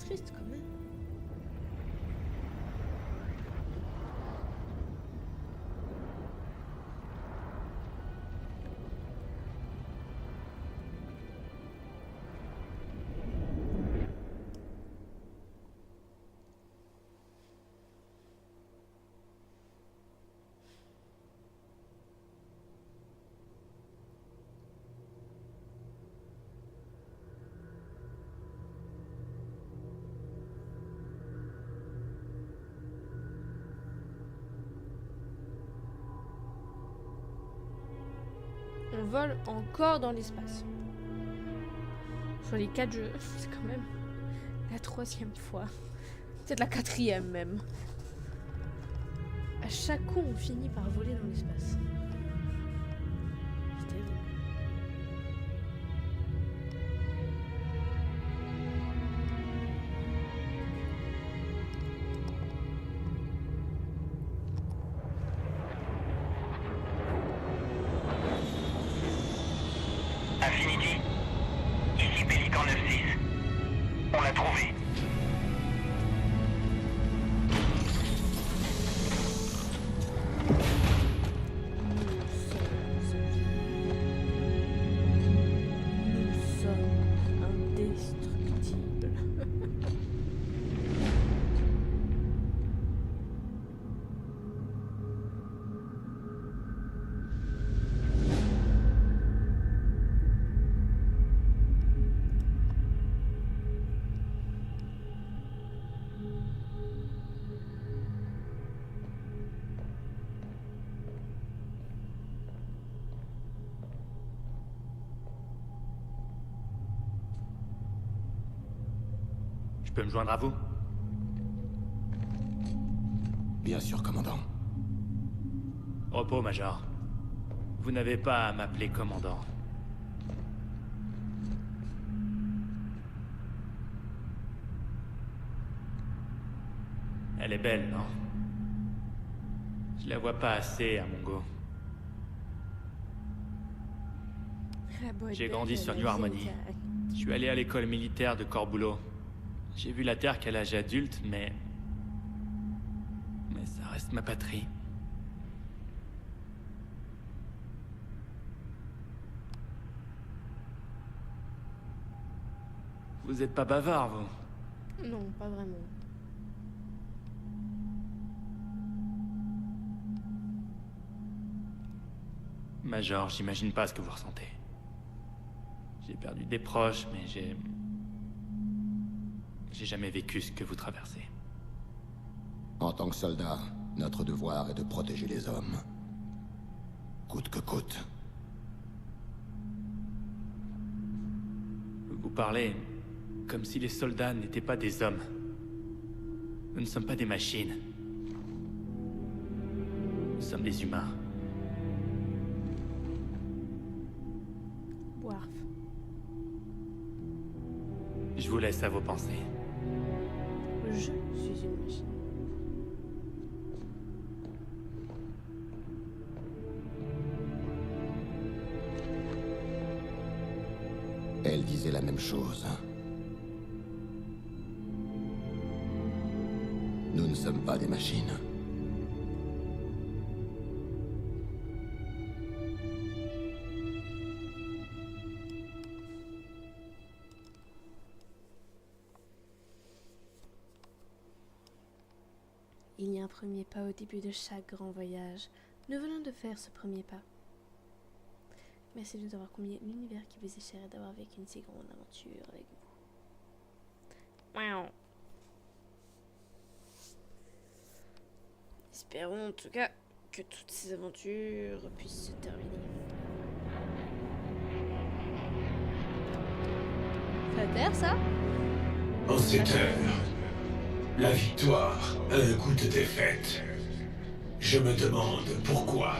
triste quand même. On vole encore dans l'espace. Sur les 4 jeux, c'est quand même la 3e fois. Peut-être la 4e même. À chaque coup, on finit par voler dans l'espace. C'est terrible. Infinity, ici Pélican 9-6. On l'a trouvé. Nous sommes indestructibles. Je peux me joindre à vous? Bien sûr, commandant. Repos, Major. Vous n'avez pas à m'appeler commandant. Elle est belle, non? Je la vois pas assez à mon goût. J'ai grandi sur New Harmony. Je suis allé à l'école militaire de Corbulo. J'ai vu la Terre qu'à l'âge adulte, mais ça reste ma patrie. Vous êtes pas bavard, vous? Non, pas vraiment. Major, j'imagine pas ce que vous ressentez. J'ai perdu des proches, mais j'ai jamais vécu ce que vous traversez. En tant que soldat, notre devoir est de protéger les hommes. Coûte que coûte. Vous parlez comme si les soldats n'étaient pas des hommes. Nous ne sommes pas des machines. Nous sommes des humains. Boire. Je vous laisse à vos pensées. Je suis une machine. Elle disait la même chose. Nous ne sommes pas des machines. Il y a un premier pas au début de chaque grand voyage. Nous venons de faire ce premier pas. Merci de nous avoir comblé l'univers qui vous est cher et d'avoir vécu une si grande aventure avec vous. Miaou. Espérons en tout cas que toutes ces aventures puissent se terminer. Flatteur, ça? En cette heure, la victoire a un goût de défaite. Je me demande pourquoi.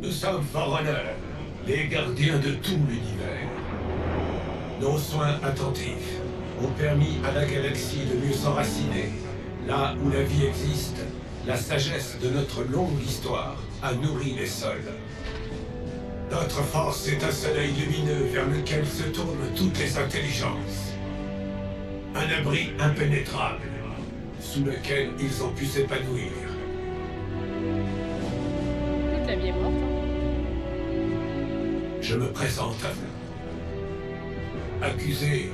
Nous sommes Forerunner, les gardiens de tout l'univers. Nos soins attentifs ont permis à la galaxie de mieux s'enraciner. Là où la vie existe, la sagesse de notre longue histoire a nourri les sols. Notre force est un soleil lumineux vers lequel se tournent toutes les intelligences. Un abri impénétrable, sous lequel ils ont pu s'épanouir. Toute la vie est morte. Hein. Je me présente à vous. Accusé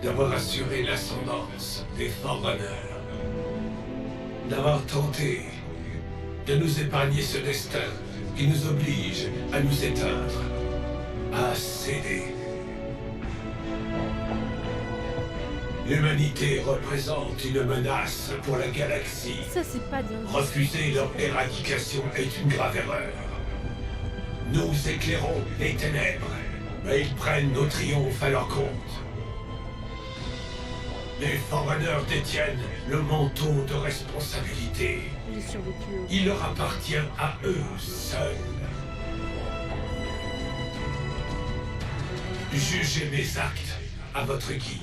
d'avoir assuré l'ascendance des Forerunners. D'avoir tenté de nous épargner ce destin qui nous oblige à nous éteindre, à céder. L'humanité représente une menace pour la galaxie. Ça, c'est pas bien. Refuser leur éradication est une grave erreur. Nous éclairons les ténèbres, mais ils prennent nos triomphes à leur compte. Les Forerunners détiennent le manteau de responsabilité. J'ai survécu. Il leur appartient à eux seuls. Jugez mes actes à votre guise.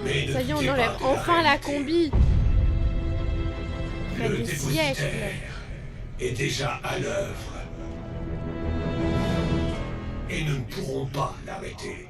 Mais ne Ça y est, on doutez enlève pas de enfin la réalité. combi. Après Le des dépositaire siècles. est déjà à l'œuvre. Et nous ne pourrons pas l'arrêter.